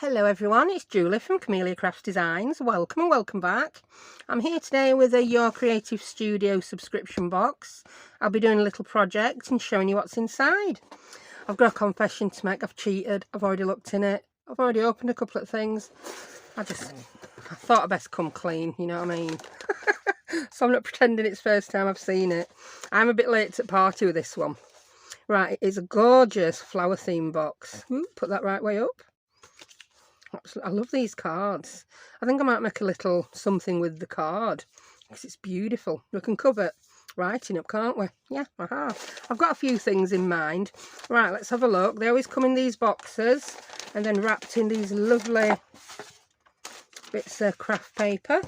Hello everyone, it's Julie from Camelia Crafts Designs. Welcome and welcome back. I'm here today with a Your Creative Studio subscription box. I'll be doing a little project and showing you what's inside. I've got a confession to make. I've cheated. I've already looked in it. I've already opened a couple of things. I thought I'd best come clean, you know what I mean? So I'm not pretending it's the first time I've seen it. I'm a bit late to the party with this one. Right, it is a gorgeous flower theme box. Ooh, put that right way up. I love these cards. I think I might make a little something with the card because it's beautiful. We can cover writing up, can't we? Yeah, I have. I've got a few things in mind. Right, let's have a look. They always come in these boxes and then wrapped in these lovely bits of craft paper.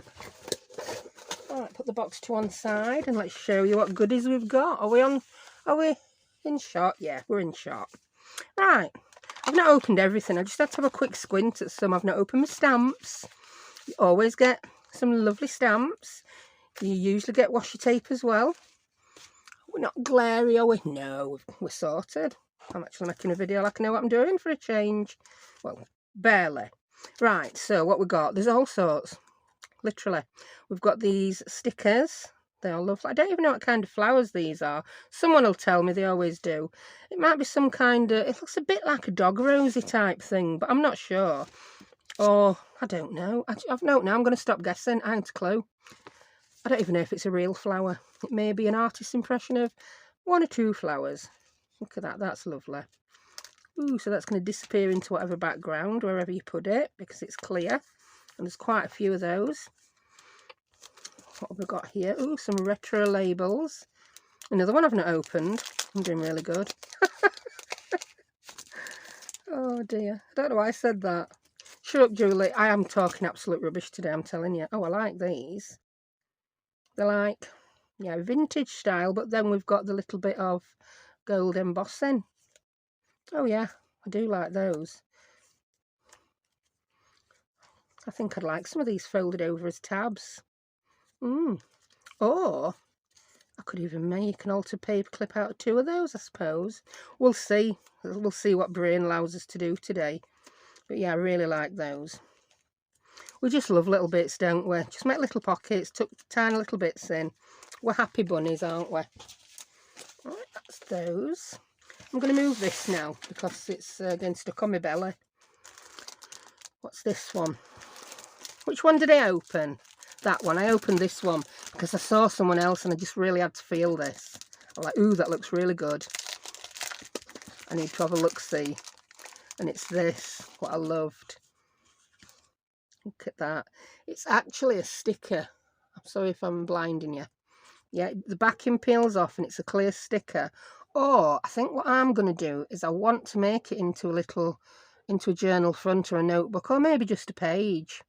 All right, put the box to one side and let's show you what goodies we've got. Are we in shot? Yeah, we're in shot. Right. I've not opened everything. I just had to have a quick squint at some. I've not opened my stamps. You always get some lovely stamps. You usually get washi tape as well. We're not glary, are we? No, we're sorted. I'm actually making a video like I know what I'm doing for a change. Well, barely. Right, so what we got? There's all sorts. Literally. We've got these stickers. They all lovely. I don't even know what kind of flowers these are. Someone will tell me, they always do. It might be some kind of, it looks a bit like a dog rosy type thing, but I'm not sure. Or, I don't know. I've no, now I'm going to stop guessing. I haven't a clue. I don't even know if it's a real flower. It may be an artist's impression of one or two flowers. Look at that, that's lovely. Ooh, so that's going to disappear into whatever background, wherever you put it, because it's clear. And there's quite a few of those. What have we got here? Ooh, some retro labels. Another one I've not opened. I'm doing really good. Oh dear. I don't know why I said that. Shut up, Julie. I am talking absolute rubbish today, I'm telling you. Oh, I like these. They're like, yeah, vintage style, but then we've got the little bit of gold embossing. Oh yeah, I do like those. I think I'd like some of these folded over as tabs. Or I could even make an altered paper clip out of two of those, I suppose. We'll see. We'll see what brain allows us to do today. But yeah, I really like those. We just love little bits, don't we? Just make little pockets, tuck tiny little bits in. We're happy bunnies, aren't we? Right, that's those. I'm going to move this now because it's getting stuck on my belly. What's this one? Which one did I open? That one. I opened this one because I saw someone else and I just really had to feel this. I'm like, ooh, that looks really good. I need to have a look-see. And it's this, what I loved. Look at that. It's actually a sticker. I'm sorry if I'm blinding you. Yeah, the backing peels off and it's a clear sticker. Or I think what I'm going to do is I want to make it into a journal front or a notebook, or maybe just a page.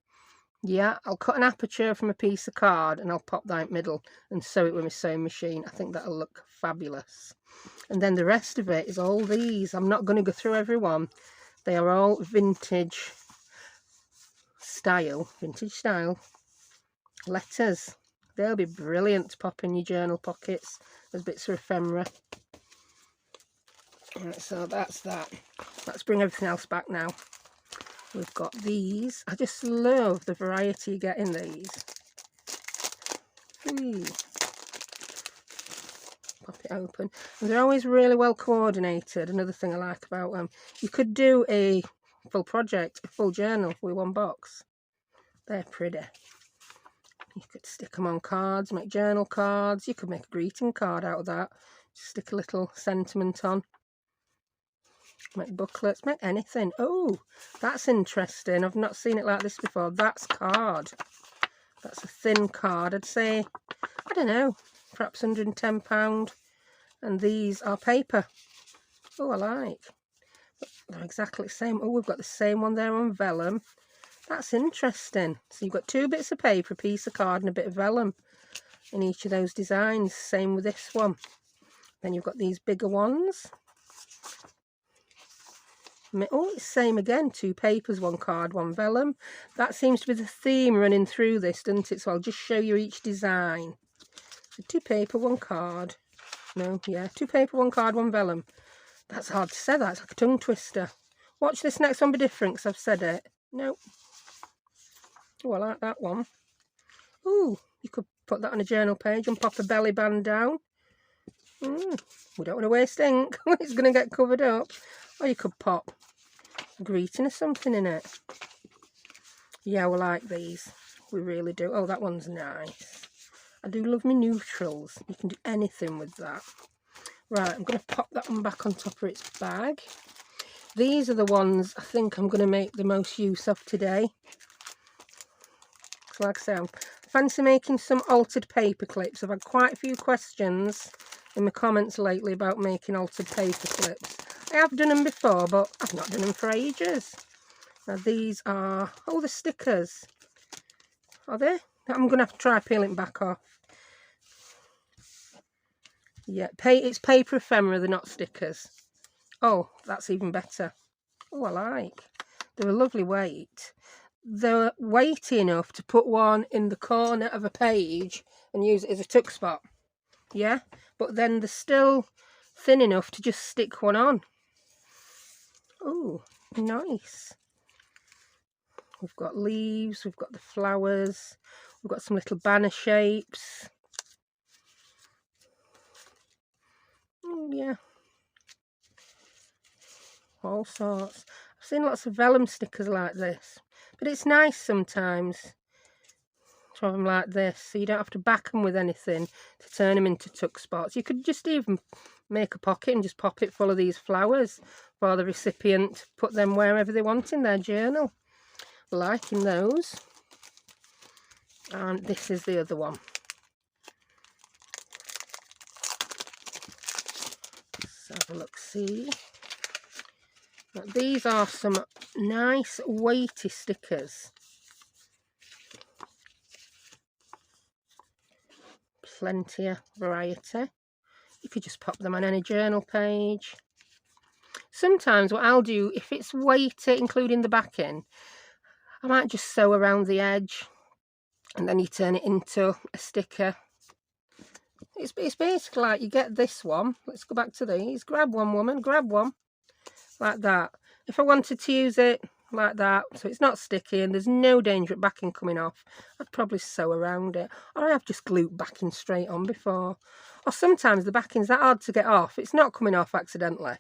Yeah, I'll cut an aperture from a piece of card and I'll pop that in the middle and sew it with my sewing machine. I think that'll look fabulous. And then the rest of it is all these. I'm not going to go through every one. They are all vintage style letters. They'll be brilliant to pop in your journal pockets as bits of ephemera. Right, so that's that. Let's bring everything else back now. We've got these. I just love the variety you get in these. Pop it open. And they're always really well coordinated. Another thing I like about them. You could do a full project, a full journal with one box. They're pretty. You could stick them on cards, make journal cards. You could make a greeting card out of that. Just stick a little sentiment on. Make booklets, make anything. Oh, that's interesting. I've not seen it like this before. That's card. That's a thin card. I'd say, I don't know, perhaps £110. And these are paper. Oh, I like. They're exactly the same. Oh, we've got the same one there on vellum. That's interesting. So you've got two bits of paper, a piece of card and a bit of vellum in each of those designs. Same with this one. Then you've got these bigger ones. Oh, it's same again. Two papers, one card, one vellum. That seems to be the theme running through this, doesn't it? So I'll just show you each design. So two paper, one card. No, yeah, two paper, one card, one vellum. That's hard to say. That's like a tongue twister. Watch this next one be different because I've said it. Nope. Oh, I like that one. Ooh, you could put that on a journal page and pop a belly band down. We don't want to waste ink. It's going to get covered up. Or you could pop a greeting or something in it. Yeah, we like these. We really do. Oh, that one's nice. I do love my neutrals. You can do anything with that. Right, I'm going to pop that one back on top of its bag. These are the ones I think I'm going to make the most use of today. So like I say, I fancy making some altered paper clips. I've had quite a few questions in the comments lately about making altered paper clips. I have done them before, but I've not done them for ages. Now these are, oh, the stickers. Are they? I'm going to have to try peeling back off. Yeah, it's paper ephemera, they're not stickers. Oh, that's even better. Oh, I like. They're a lovely weight. They're weighty enough to put one in the corner of a page and use it as a tuck spot. Yeah, but then they're still thin enough to just stick one on. Oh, nice. We've got leaves, we've got the flowers, we've got some little banner shapes. Yeah, all sorts. I've seen lots of vellum stickers like this, but it's nice sometimes to have them like this, so you don't have to back them with anything to turn them into tuck spots. You could just even make a pocket and just pop it full of these flowers for the recipient, put them wherever they want in their journal. Liking those. And this is the other one. Let's have a look, see. Now, these are some nice weighty stickers. Plenty of variety. You could just pop them on any journal page. Sometimes what I'll do, if it's weighty, including the backing, I might just sew around the edge and then you turn it into a sticker. It's basically like you get this one. Let's go back to these. Grab one, woman, grab one. Like that. If I wanted to use it like that, so it's not sticky and there's no danger of backing coming off, I'd probably sew around it. Or I have just glued backing straight on before. Or sometimes the backing's that hard to get off, it's not coming off accidentally.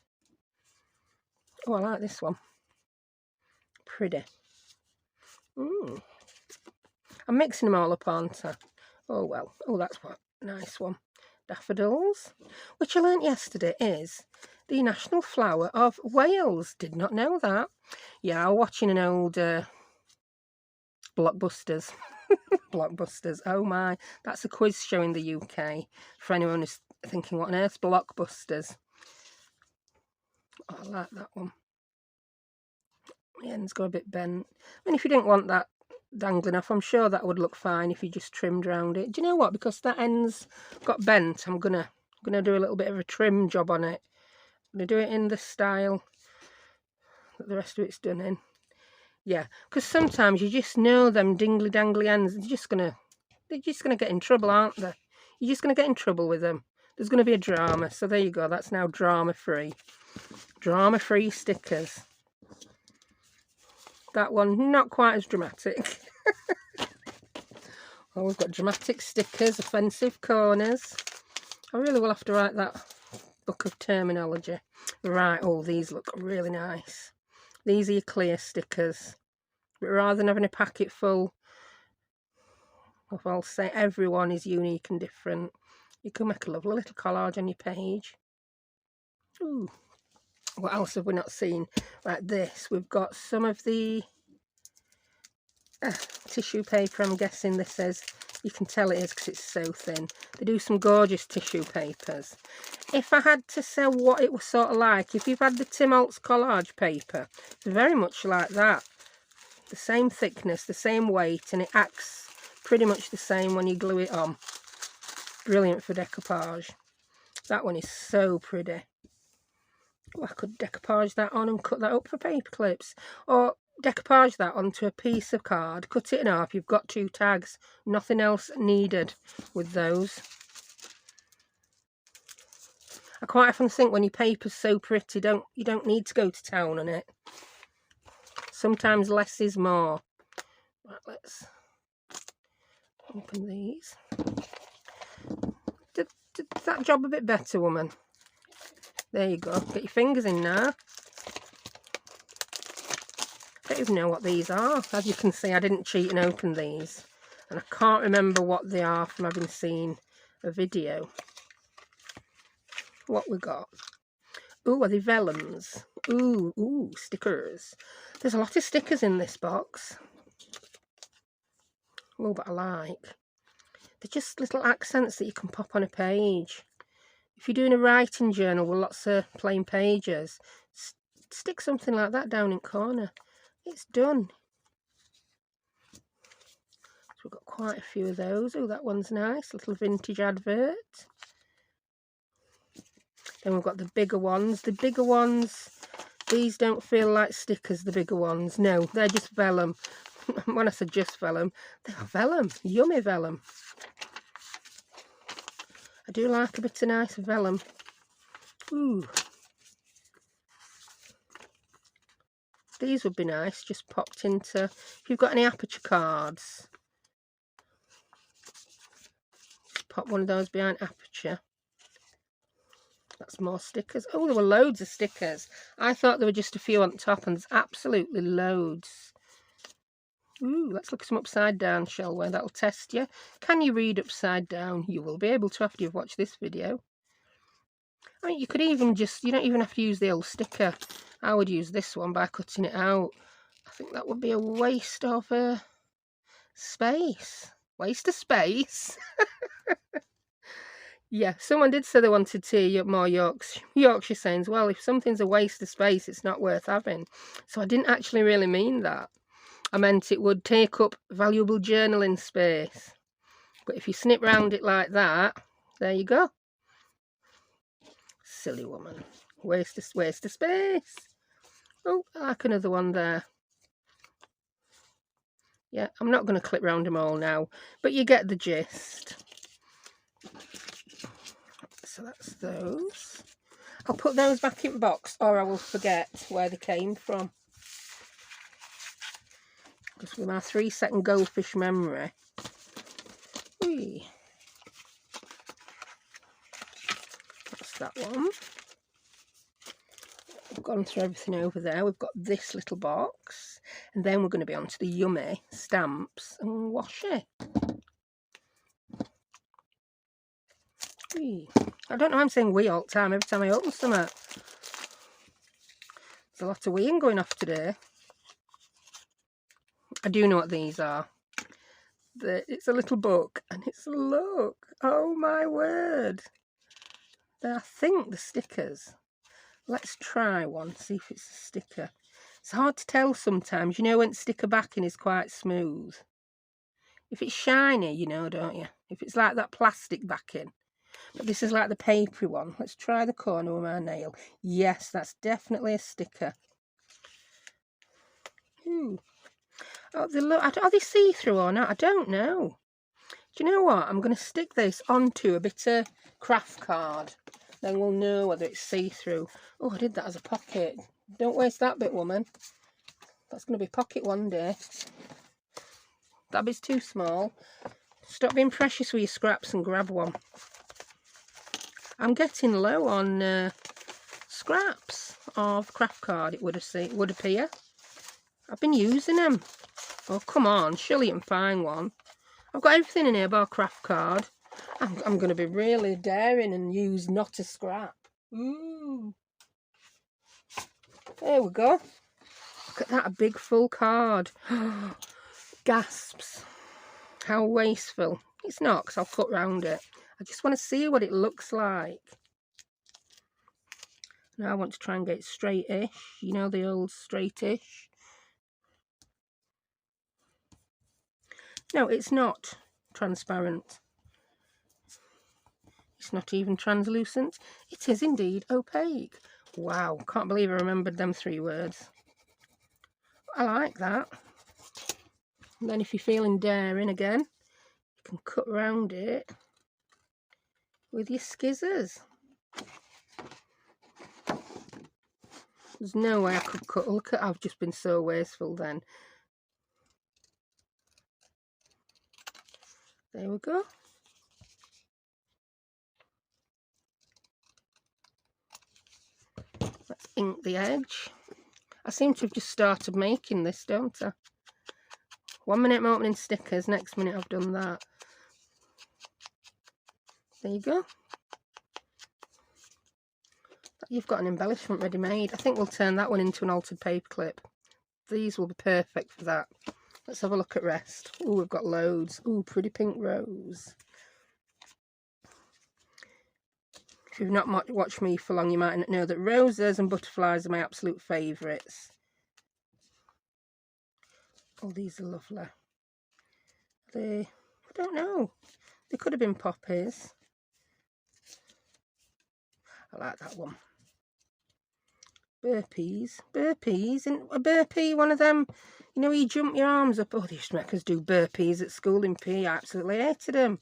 Oh, I like this one. Pretty. I'm mixing them all up, aren't I? Oh well. Oh, that's what nice one. Daffodils, which I learnt yesterday is the national flower of Wales. Did not know that. Yeah, I was watching an old Blockbusters. Blockbusters. Oh my, that's a quiz show in the UK. For anyone who's thinking, what on earth's Blockbusters? Oh, I like that one. The end's got a bit bent. I mean, if you didn't want that dangling off, I'm sure that would look fine if you just trimmed around it. Do you know what? Because that end's got bent, I'm gonna do a little bit of a trim job on it. I'm gonna do it in the style that the rest of it's done in. Yeah, because sometimes you just know them dingly dangly ends, they're just gonna get in trouble, aren't they? You're just gonna get in trouble with them. There's gonna be a drama. So there you go, that's now drama free. Drama free stickers. That one not quite as dramatic. Oh, we've got dramatic stickers, offensive corners. I really will have to write that book of terminology. Right, oh, these look really nice. These are your clear stickers. But rather than having a packet full of, I'll say, everyone is unique and different, you can make a lovely little collage on your page. Ooh. What else have we not seen? Right, this. We've got some of the tissue paper, I'm guessing this is. You can tell it is because it's so thin. They do some gorgeous tissue papers. If I had to say what it was sort of like, if you've had the Tim Holtz collage paper, it's very much like that. The same thickness, the same weight, and it acts pretty much the same when you glue it on. Brilliant for decoupage. That one is so pretty. Oh, I could decoupage that on and cut that up for paper clips. Or decoupage that onto a piece of card, cut it in half, you've got 2 tags. Nothing else needed with those. I quite often think when your paper's so pretty, you don't need to go to town on it. sometimes less is more. Right, let's open these. Did that job a bit better, woman? There you go. Get your fingers in now. I don't even know what these are. As you can see, I didn't cheat and open these. And I can't remember what they are from having seen a video. What we got? Ooh, are they vellums? Ooh, stickers. There's a lot of stickers in this box. Oh, but I like. They're just little accents that you can pop on a page. If you're doing a writing journal with lots of plain pages, stick something like that down in corner. It's done. So we've got quite a few of those. Oh, that one's nice. Little vintage advert. Then we've got the bigger ones. The bigger ones, these don't feel like stickers, the bigger ones. No, they're just vellum. When I said just vellum, they are vellum. Yummy vellum. I do like a bit of nice vellum. Ooh. These would be nice, just popped into, if you've got any aperture cards, just pop one of those behind aperture. That's more stickers. Oh, there were loads of stickers. I thought there were just a few on top, and there's absolutely loads. Ooh, let's look at some upside down, shall we? That'll test you. Can you read upside down? You will be able to after you've watched this video. I mean, you could even just, you don't even have to use the old sticker. I would use this one by cutting it out. I think that would be a waste of space. Waste of space. Yeah, someone did say they wanted to hear more Yorkshire sayings. Well, if something's a waste of space, it's not worth having. So I didn't actually really mean that. I meant it would take up valuable journaling space. But if you snip round it like that, there you go. Silly woman. Waste of space. Oh, I like another one there. Yeah, I'm not going to clip round them all now, but you get the gist. So that's those. I'll put those back in the box, or I will forget where they came from. Because with my 3-second goldfish memory. Whee. That's that one. We've gone through everything over there. We've got this little box. And then we're going to be on to the yummy stamps and washi. Whee. I don't know, I'm saying we all the time every time I open something. There's a lot of weeing going off today. I do know what these are. It's a little book, and it's, look, oh my word. I think the stickers. Let's try one, see if it's a sticker. It's hard to tell sometimes, you know, when sticker backing is quite smooth. If it's shiny, you know, don't you? If it's like that plastic backing. But this is like the papery one. Let's try the corner with my nail. Yes, that's definitely a sticker. Ooh. Oh, are they see-through or not? I don't know. Do you know what? I'm going to stick this onto a bit of craft card. Then we'll know whether it's see-through. Oh, I did that as a pocket. Don't waste that bit, woman. That's going to be pocket one day. That bit's too small. Stop being precious with your scraps and grab one. I'm getting low on scraps of craft card, it would appear. I've been using them. Oh, come on, surely you can find one. I've got everything in here bar craft card. I'm going to be really daring and use not a scrap. Ooh. There we go. Look at that, a big full card. Gasps. How wasteful. It's not, because I'll cut round it. I just want to see what it looks like. Now I want to try and get it straight-ish. You know, the old straight-ish. No, it's not transparent. It's not even translucent. It is indeed opaque. Wow, can't believe I remembered them 3 words. I like that. And then if you're feeling daring again, you can cut around it with your skizzers. There's no way I could cut. Look at, I've just been so wasteful then. There we go. Let's ink the edge. I seem to have just started making this, don't I? 1 minute I'm opening stickers, next minute I've done that. There you go. You've got an embellishment ready made. I think we'll turn that one into an altered paperclip. These will be perfect for that. Let's have a look at rest. Oh, we've got loads. Oh, pretty pink rose. If you've not watched me for long, you might not know that roses and butterflies are my absolute favourites. Oh, these are lovely. I don't know. They could have been poppies. I like that one. Burpees. Burpees. And a burpee, one of them, you know, you jump your arms up. Oh, they used to make us do burpees at school in PE. I absolutely hated them.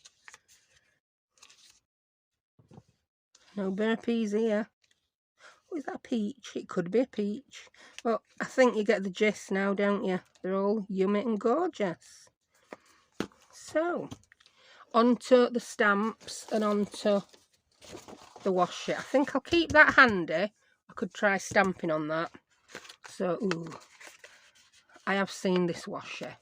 No burpees here. Oh, is that a peach? It could be a peach. Well, I think you get the gist now, don't you? They're all yummy and gorgeous. So, onto the stamps and onto the washi. I think I'll keep that handy. I could try stamping on that. So, ooh, I have seen this washi.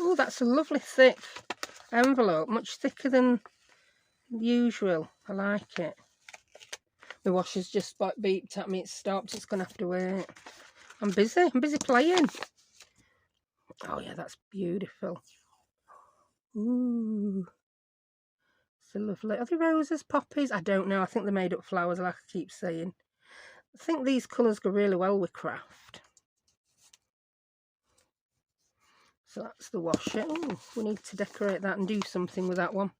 Oh, that's a lovely thick envelope, much thicker than usual. I like it. My washer's just beeped at me. It's stopped. It's gonna have to wait. I'm busy playing. Oh yeah, that's beautiful. Ooh, so lovely. Are they roses, poppies? I don't know. I think they're made up flowers, like I keep saying. I think these colours go really well with craft. So that's the washer. Oh, we need to decorate that and do something with that one.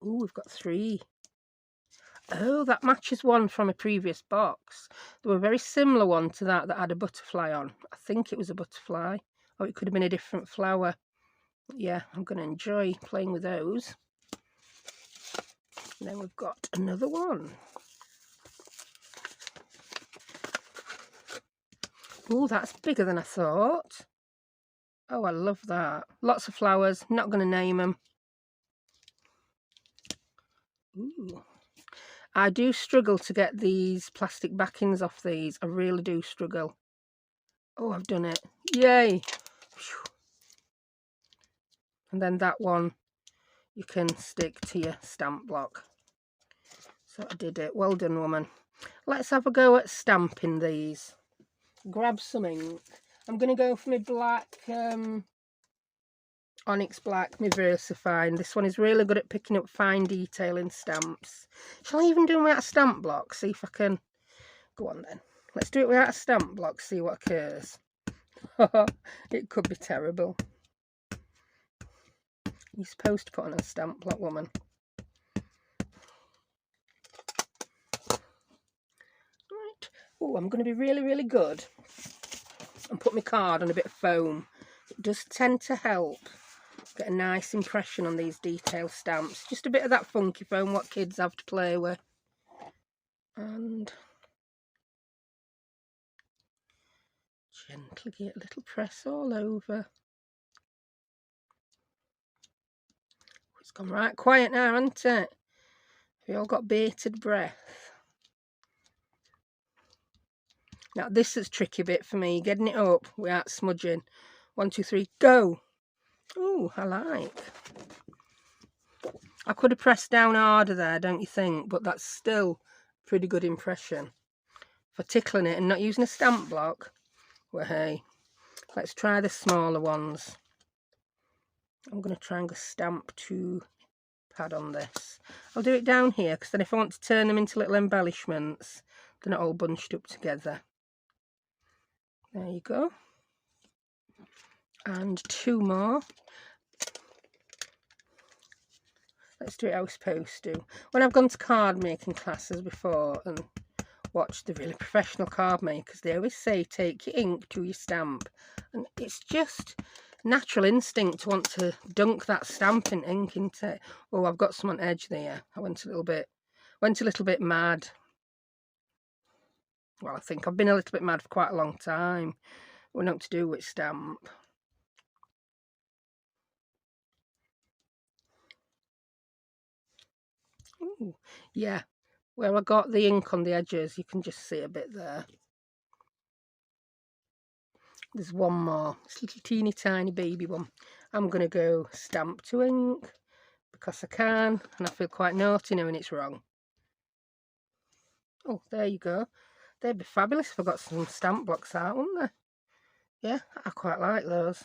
Oh, we've got 3. Oh, that matches one from a previous box. There were a very similar one to that had a butterfly on. I think it was a butterfly. Or it could have been a different flower. Yeah, I'm going to enjoy playing with those. And then we've got another one. Oh, that's bigger than I thought. Oh, I love that. Lots of flowers. Not going to name them. Ooh. I do struggle to get these plastic backings off these. I really do struggle. Oh, I've done it. Yay. And then that one you can stick to your stamp block. So I did it. Well done, woman. Let's have a go at stamping these. Grab some ink. I'm going to go for my black, Onyx Black, my VersaFine. This one is really good at picking up fine detail in stamps. Shall I even do them without a stamp block? See if I can. Go on then. Let's do it without a stamp block, see what occurs. It could be terrible. You're supposed to put on a stamp block, woman. Right. Oh, I'm going to be really, really good and put my card on a bit of foam. It does tend to help get a nice impression on these detail stamps. Just a bit of that funky foam, what kids have to play with. And gently get a little press all over. It's gone right quiet now, hasn't it? We all got bated breath. Now this is a tricky bit for me, getting it up without smudging. 1, 2, 3, go! Oh, I like. I could have pressed down harder there, don't you think? But that's still a pretty good impression. For tickling it and not using a stamp block, well, hey, let's try the smaller ones. I'm going to try and go stamp 2 pad on this. I'll do it down here because then if I want to turn them into little embellishments, they're not all bunched up together. There you go. And 2 more. Let's do it how we're supposed to. When I've gone to card making classes before, and watch the really professional card makers. They always say take your ink to your stamp, and it's just natural instinct to want to dunk that stamp in ink into it. Oh, I've got some on edge there. I went a little bit mad. Well, I think I've been a little bit mad for quite a long time. We're not to do with stamp. Ooh, yeah, where I got the ink on the edges, you can just see a bit there. There's one more, this little teeny tiny baby one. I'm going to go stamp to ink because I can, and I feel quite naughty knowing it's wrong. Oh, there you go. They'd be fabulous if I got some stamp blocks out, wouldn't they? Yeah, I quite like those.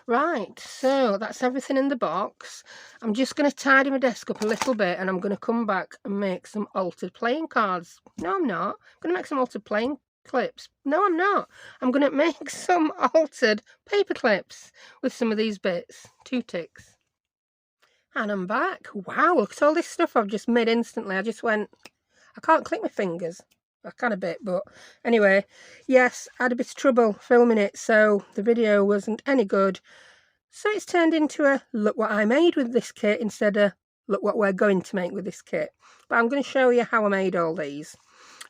Right, so that's everything in the box. I'm just going to tidy my desk up a little bit, and I'm going to come back and make some altered playing cards. No, I'm not. I'm going to make some altered playing clips. No, I'm not. I'm going to make some altered paper clips with some of these bits. 2 ticks. And I'm back. Wow, look at all this stuff I've just made instantly. I just went, I can't click my fingers. I can a bit, but anyway, yes, I had a bit of trouble filming it, so the video wasn't any good. So it's turned into a look what I made with this kit instead of look what we're going to make with this kit. But I'm going to show you how I made all these.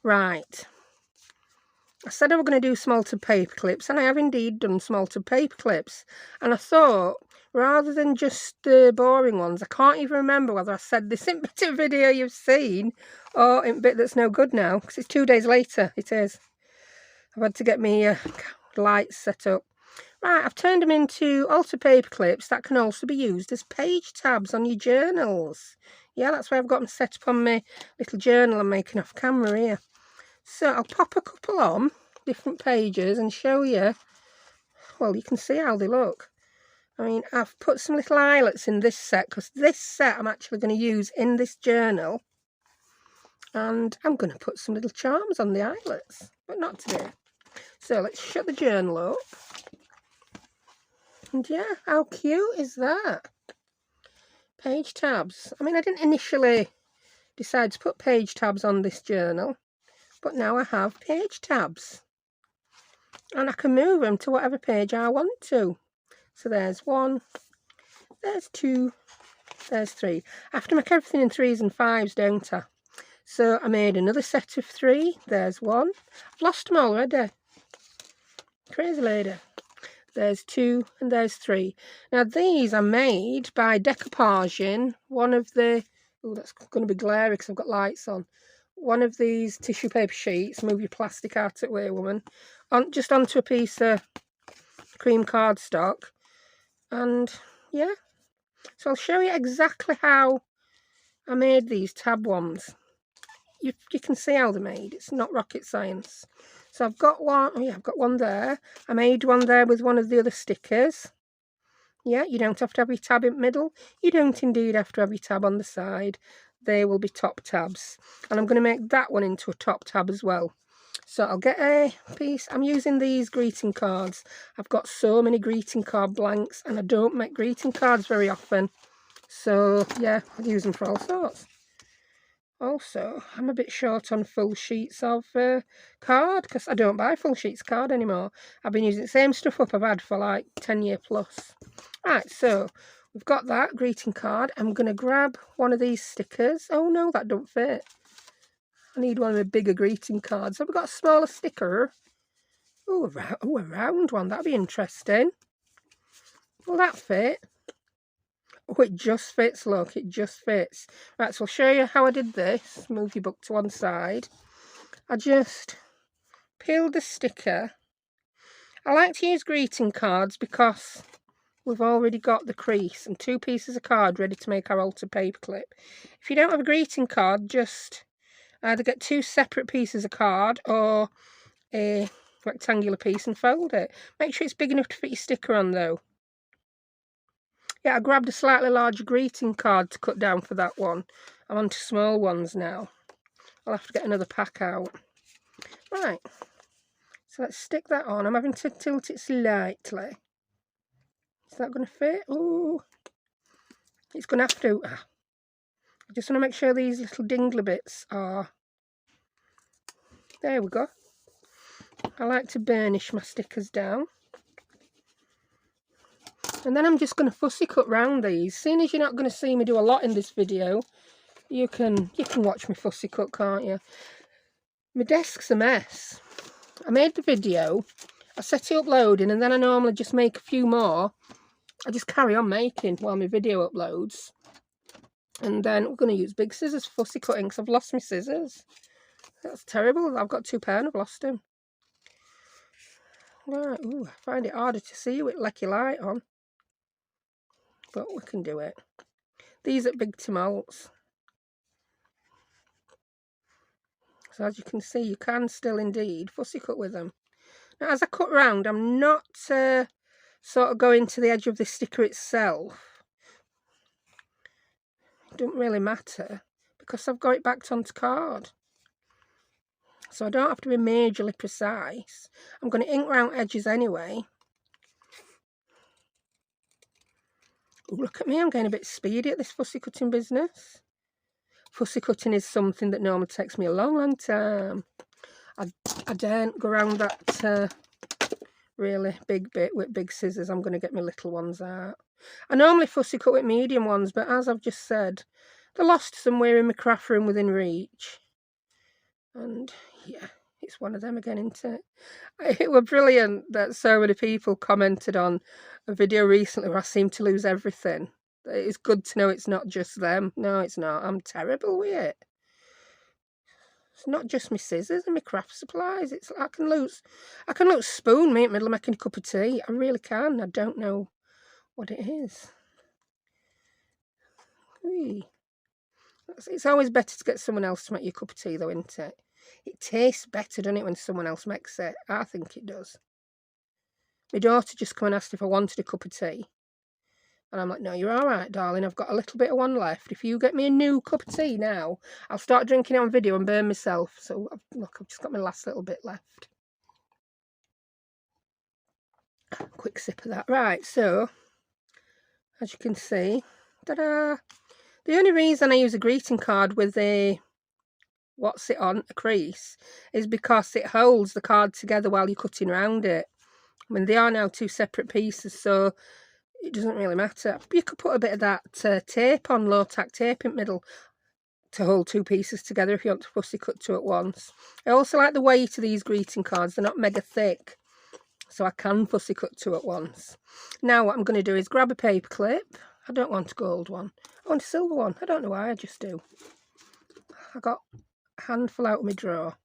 Right. I said I was going to do some altered paper clips, and I have indeed done some altered paper clips. And I thought, rather than just the boring ones, I can't even remember whether I said this in bit of video you've seen or in bit that's no good now, because it's 2 days later. It is. I've had to get my lights set up. Right, I've turned them into altered paper clips that can also be used as page tabs on your journals. Yeah, that's why I've got them set up on my little journal I'm making off camera here. So I'll pop a couple on different pages and show you. Well, you can see how they look. I mean, I've put some little eyelets in this set because this set I'm actually going to use in this journal. And I'm going to put some little charms on the eyelets, but not today. So let's shut the journal up. And yeah, how cute is that? Page tabs. I mean, I didn't initially decide to put page tabs on this journal, but now I have page tabs. And I can move them to whatever page I want to. So there's 1, there's 2, there's 3. I have to make everything in 3s and 5s, don't I? So I made another set of 3. There's 1. I've lost them already. Crazy lady. There's 2 and there's 3. Now these are made by decoupaging one of the, oh, that's going to be glary because I've got lights on. One of these tissue paper sheets, move your plastic out of the way, woman, just onto a piece of cream cardstock. And yeah, so I'll show you exactly how I made these tab ones. You can see how they're made. It's not rocket science. So I've got one, oh yeah, I've got one there. I made one there with one of the other stickers. Yeah, you don't have to have your tab in the middle. You don't indeed have to have your tab on the side. They will be top tabs. And I'm going to make that one into a top tab as well. So I'll get a piece. I'm using these greeting cards. I've got so many greeting card blanks and I don't make greeting cards very often. So yeah, I use them for all sorts. Also, I'm a bit short on full sheets of card because I don't buy full sheets of card anymore. I've been using the same stuff up I've had for like 10 years plus. Right, so we've got that greeting card. I'm going to grab one of these stickers. Oh no, that don't fit. I need one of the bigger greeting cards. Have we got a smaller sticker? Oh, a round one. That'd be interesting. Will that fit? Oh, it just fits, look. It just fits. Right, so I'll show you how I did this. Move your book to one side. I just peeled the sticker. I like to use greeting cards because we've already got the crease and 2 pieces of card ready to make our altered paper clip. If you don't have a greeting card, just either get 2 separate pieces of card or a rectangular piece and fold it. Make sure it's big enough to fit your sticker on though. Yeah, I grabbed a slightly larger greeting card to cut down for that one. I'm on to small ones now. I'll have to get another pack out. Right, so let's stick that on. I'm having to tilt it slightly. Is that going to fit? Oh, it's going to have to. I just want to make sure these little dingler bits are There we go. I like to burnish my stickers down. And then I'm just going to fussy cut round these. Seeing as you're not going to see me do a lot in this video, you can watch me fussy cut, can't you? My desk's a mess. I made the video, I set it uploading, and then I normally just make a few more. I just carry on making while my video uploads. And then we're going to use big scissors for fussy cutting because I've lost my scissors. That's terrible. I've got 2 pairs and I've lost them. Right, ooh, I find it harder to see with lecky light on. But we can do it. These are big tomatoes. So as you can see, you can still indeed fussy cut with them. Now as I cut round, I'm not sort of going to the edge of the sticker itself. It doesn't really matter because I've got it backed onto card. So I don't have to be majorly precise. I'm going to ink round edges anyway. Ooh, look at me, I'm getting a bit speedy at this fussy cutting business. Fussy cutting is something that normally takes me a long time. I daren't go around that really big bit with big scissors. I'm going to get my little ones out. I normally fussy cut with medium ones, but as I've just said, they're lost somewhere in my craft room within reach. And yeah, it's one of them again, isn't it? It was brilliant that so many people commented on a video recently where I seem to lose everything. It's good to know it's not just them. No, it's not. I'm terrible with it. It's not just my scissors and my craft supplies. It's I can lose spoon me in the middle of making a cup of tea. I really can. I don't know what it is. Whee. It's always better to get someone else to make you a cup of tea though, isn't it? It tastes better, doesn't it, when someone else makes it? I think it does. My daughter just come and asked if I wanted a cup of tea. And I'm like, no, you're all right, darling. I've got a little bit of one left. If you get me a new cup of tea now, I'll start drinking it on video and burn myself. So, look, I've just got my last little bit left. Quick sip of that. Right, so, as you can see, ta-da! The only reason I use a greeting card with a what's it on, a crease, is because it holds the card together while you're cutting around it. I mean, they are now 2 separate pieces, so it doesn't really matter. You could put a bit of that tape on, low-tack tape in the middle to hold 2 pieces together if you want to fussy cut 2 at once. I also like the weight of these greeting cards. They're not mega thick, so I can fussy cut 2 at once. Now what I'm going to do is grab a paper clip. I don't want a gold one. I want a silver one. I don't know why, I just do. I got a handful out of my drawer.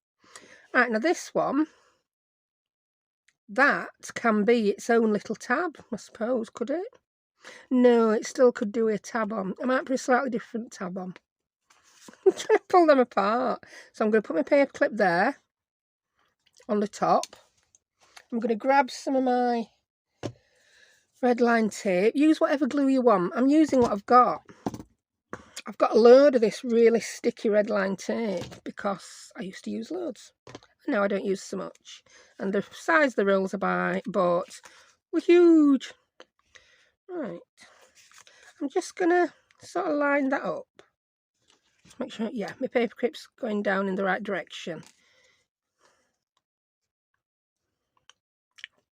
Right, now this one, that can be its own little tab, I suppose, could it? No, it still could do a tab on. I might put a slightly different tab on. I'm trying to pull them apart. So I'm going to put my paper clip there on the top. I'm going to grab some of my red line tape. Use whatever glue you want. I'm using what I've got. I've got a load of this really sticky red line tape because I used to use loads. Now I don't use so much. And the size of the rolls I bought were huge. Right. I'm just going to sort of line that up. Make sure, yeah, my paper clip's going down in the right direction.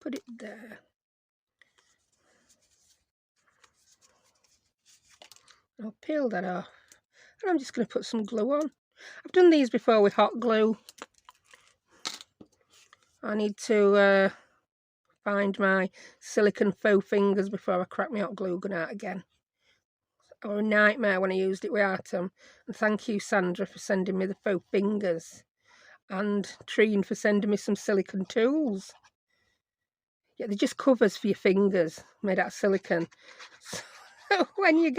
Put it there. I'll peel that off. And I'm just going to put some glue on. I've done these before with hot glue. I need to find my silicone faux fingers before I crack my hot glue gun out again. It was a nightmare when I used it with Atom. And thank you, Sandra, for sending me the faux fingers. And Trine for sending me some silicone tools. Yeah, they're just covers for your fingers made out of silicone. So when you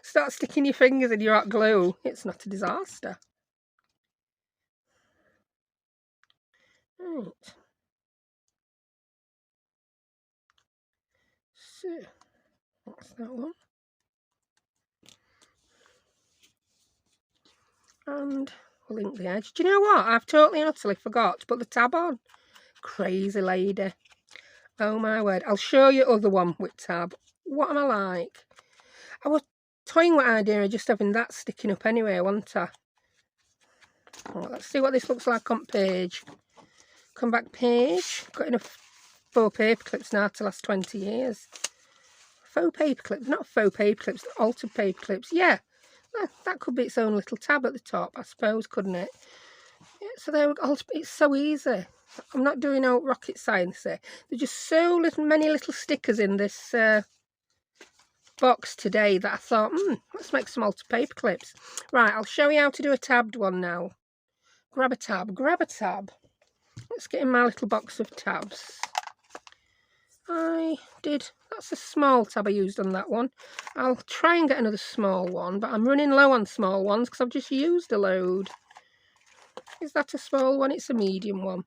start sticking your fingers in your hot glue, it's not a disaster. Right. So, that's that one. And we'll link the edge. Do you know what? I've totally and utterly forgot to put the tab on. Crazy lady. Oh my word. I'll show you other one with tab. What am I like? I was toying with the idea of just having that sticking up anyway, wasn't I? Right, let's see what this looks like on page. Come back page. Got enough faux paper clips now to last 20 years. Faux paper clips, not faux paper clips, altered paper clips. Yeah, that could be its own little tab at the top, I suppose, couldn't it? Yeah, so there we go. It's so easy. I'm not doing no rocket science there. There's just so many little stickers in this box today that I thought, let's make some altered paper clips. Right, I'll show you how to do a tabbed one now. Grab a tab, grab a tab. Let's get in my little box of tabs. That's a small tab I used on that one. I'll try and get another small one, but I'm running low on small ones because I've just used a load. Is that a small one? It's a medium one.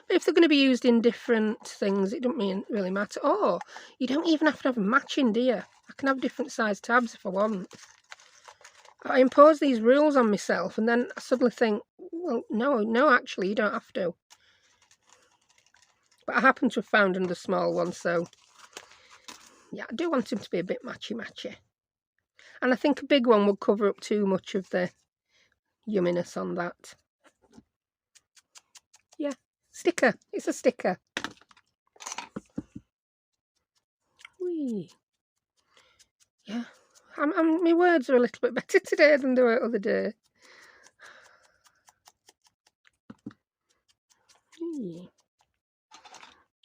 But if they're going to be used in different things, it doesn't really matter. Oh, you don't even have to have a matching, do you? I can have different size tabs if I want. I impose these rules on myself and then I suddenly think, well, no, actually, you don't have to. But I happen to have found another small one, so yeah, I do want them to be a bit matchy-matchy. And I think a big one would cover up too much of the yumminess on that. Yeah, sticker. It's a sticker. Whee. Yeah, my words are a little bit better today than they were the other day.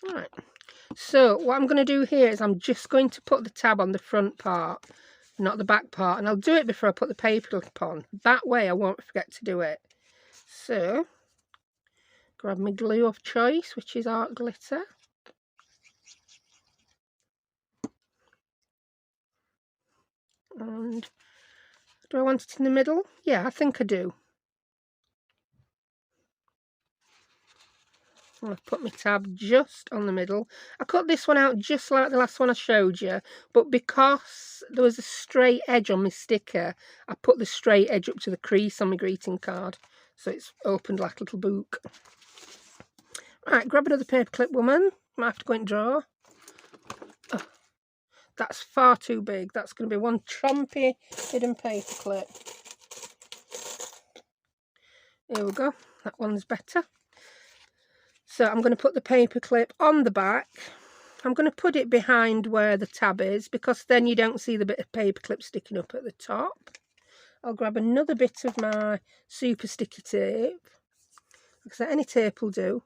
Right, so what I'm going to do here is I'm just going to put the tab on the front part, not the back part, and I'll do it before I put the paper clip on. That way I won't forget to do it. So, grab my glue of choice, which is art glitter. And do I want it in the middle? Yeah, I think I do. I've put my tab just on the middle. I cut this one out just like the last one I showed you, but because there was a straight edge on my sticker, I put the straight edge up to the crease on my greeting card, so it's opened like a little book. Right, grab another paperclip, woman. Might have to go and draw. Oh, that's far too big. That's going to be one chompy hidden paperclip. There we go. That one's better. So I'm going to put the paper clip on the back. I'm going to put it behind where the tab is because then you don't see the bit of paper clip sticking up at the top. I'll grab another bit of my super sticky tape, because any tape will do.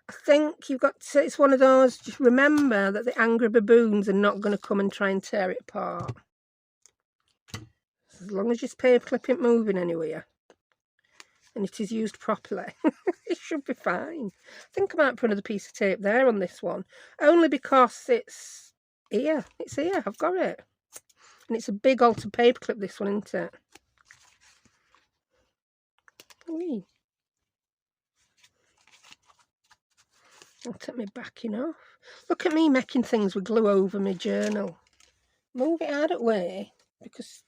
I think you've got to, it's one of those, just remember that the angry baboons are not going to come and try and tear it apart. As long as your paper clip isn't moving anywhere and it is used properly, it should be fine. I think I might put another piece of tape there on this one, only because it's here. It's here. I've got it. And it's a big altered paper clip, this one, isn't it? Whee. I'll take my backing off. Look at me making things with glue over my journal. Move it out of the way, because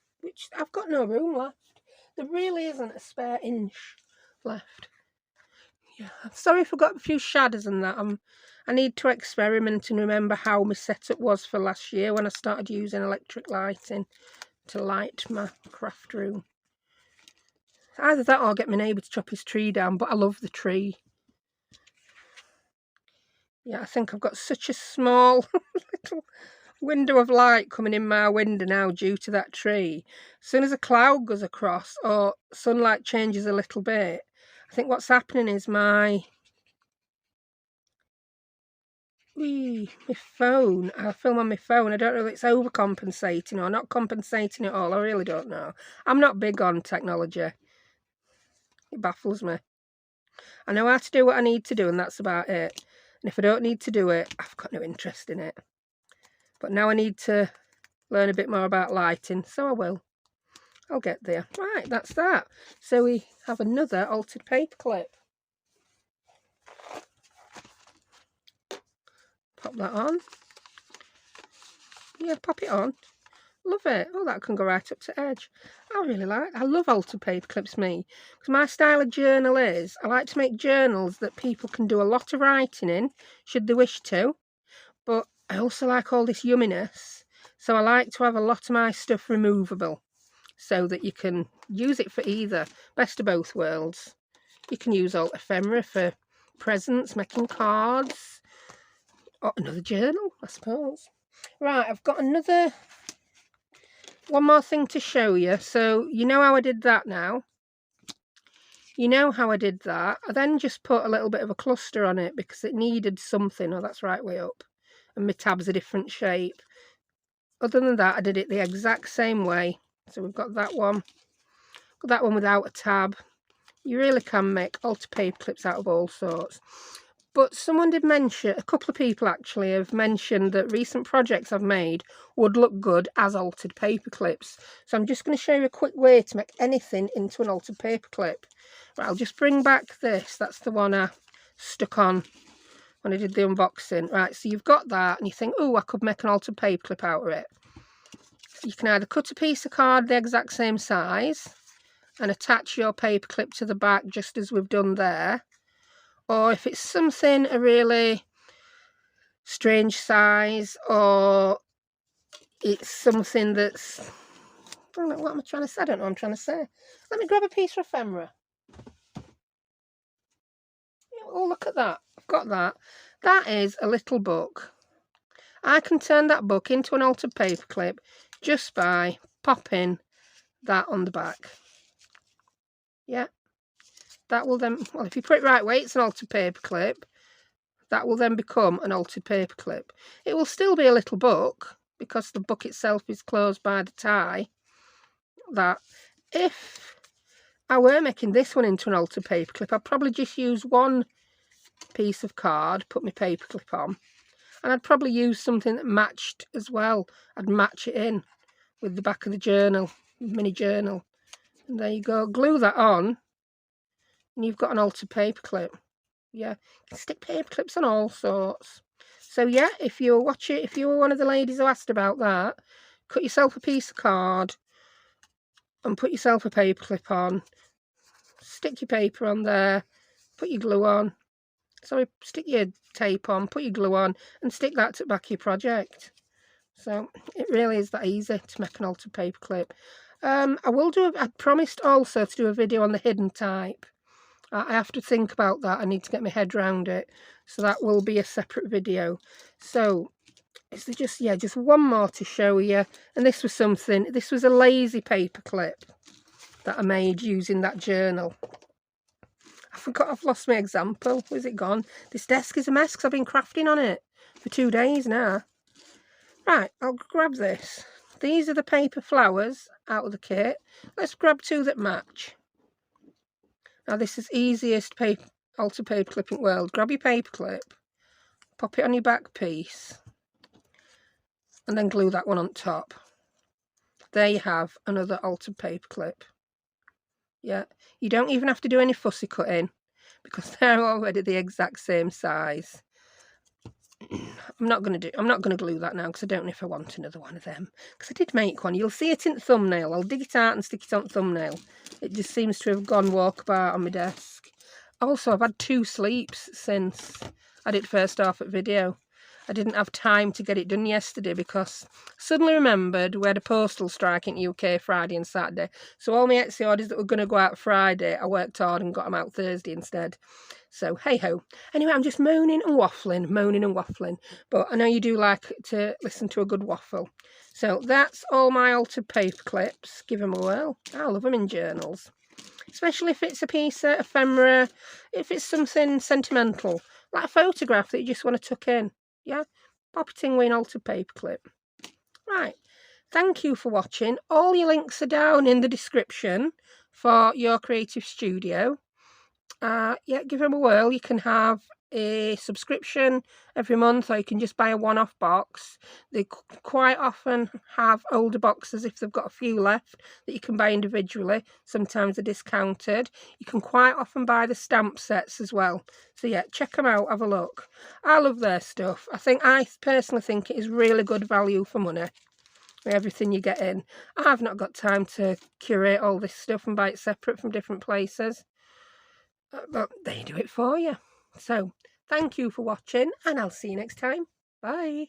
I've got no room left. There really isn't a spare inch left. Yeah, I'm sorry if I've got a few shadows and that. I need to experiment and remember how my setup was for last year when I started using electric lighting to light my craft room. Either that or get my neighbour to chop his tree down, but I love the tree. Yeah, I think I've got such a small little window of light coming in my window now due to that tree. As soon as a cloud goes across or sunlight changes a little bit, I think what's happening is my phone, I film on my phone, I don't know if it's overcompensating or not compensating at all. I really don't know. I'm not big on technology. It baffles me. I know how to do what I need to do and that's about it. And if I don't need to do it, I've got no interest in it. But now I need to learn a bit more about lighting, so I will. I'll get there. Right, that's that. So we have another altered paper clip. Pop that on. Yeah, pop it on. Love it. Oh, that can go right up to edge. I love altered paper clips, me. Because my style of journal is, I like to make journals that people can do a lot of writing in, should they wish to. But I also like all this yumminess. So I like to have a lot of my stuff removable. so that you can use it for either. Best of both worlds. You can use old ephemera for presents, making cards, or another journal, I suppose. Right, I've got one more thing to show you. So you know how I did that now? You know how I did that. I then just put a little bit of a cluster on it because it needed something. Oh, that's right way up. And my tab's a different shape. Other than that, I did it the exact same way. So we've got that one. Got that one without a tab. You really can make altar paper clips out of all sorts. But someone did mention, a couple of people actually have mentioned that recent projects I've made would look good as altered paper clips. So I'm just going to show you a quick way to make anything into an altered paper clip. Right, I'll just bring back this. That's the one I stuck on when I did the unboxing. Right, so you've got that and you think, oh, I could make an altered paper clip out of it. So you can either cut a piece of card the exact same size and attach your paper clip to the back just as we've done there. Or if it's something a really strange size, or it's something that's, I don't know what I'm trying to say. I don't know what I'm trying to say. Let me grab a piece of ephemera. Oh, look at that. I've got that. That is a little book. I can turn that book into an altered paper clip just by popping that on the back. Yeah. That will then, well, if you put it right way, it's an altered paper clip. That will then become an altered paper clip. It will still be a little book because the book itself is closed by the tie. That if I were making this one into an altered paper clip, I'd probably just use one piece of card, put my paper clip on, and I'd probably use something that matched as well. I'd match it in with the back of the journal, mini journal. And there you go. Glue that on and you've got an altered paper clip. Yeah, you can stick paper clips on all sorts. So yeah, if you were one of the ladies who asked about that, cut yourself a piece of card and put yourself a paper clip on. Stick your paper on there, put your glue on. Sorry, stick your tape on, put your glue on, and stick that to the back of your project. So it really is that easy to make an altered paper clip. I promised also to do a video on the hidden type. I have to think about that. I need to get my head around it. So that will be a separate video. So is there just one more to show you. And this was a lazy paper clip that I made using that journal. I forgot, I've lost my example. Where's it gone? This desk is a mess because I've been crafting on it for 2 days now. Right, I'll grab this. These are the paper flowers out of the kit. Let's grab 2 that match. Now this is easiest altered paper clipping world. Grab your paper clip, pop it on your back piece, and then glue that one on top. There you have another altered paper clip. Yeah, you don't even have to do any fussy cutting because they're already the exact same size. I'm not going to glue that now because I don't know if I want another one of them. Because I did make one. You'll see it in the thumbnail. I'll dig it out and stick it on the thumbnail. It just seems to have gone walkabout on my desk. Also, I've had 2 sleeps since I did first half at video. I didn't have time to get it done yesterday because I suddenly remembered we had a postal strike in the UK Friday and Saturday. So all my Etsy orders that were going to go out Friday, I worked hard and got them out Thursday instead. So hey-ho. Anyway, I'm just moaning and waffling. But I know you do like to listen to a good waffle. So that's all my altered paper clips. Give them a whirl. I love them in journals. Especially if it's a piece of ephemera, if it's something sentimental, like a photograph that you just want to tuck in. Yeah, pop it in with an altered paper clip. Right, thank you for watching. All your links are down in the description for your creative studio. Yeah, give them a whirl. You can have a subscription every month, or you can just buy a one-off box. They quite often have older boxes if they've got a few left that you can buy individually. Sometimes they're discounted. You can quite often buy the stamp sets as well. So yeah, check them out, have a look. I love their stuff. I personally think it is really good value for money with everything you get in. I've not got time to curate all this stuff and buy it separate from different places. But they do it for you. So, thank you for watching, and I'll see you next time. Bye.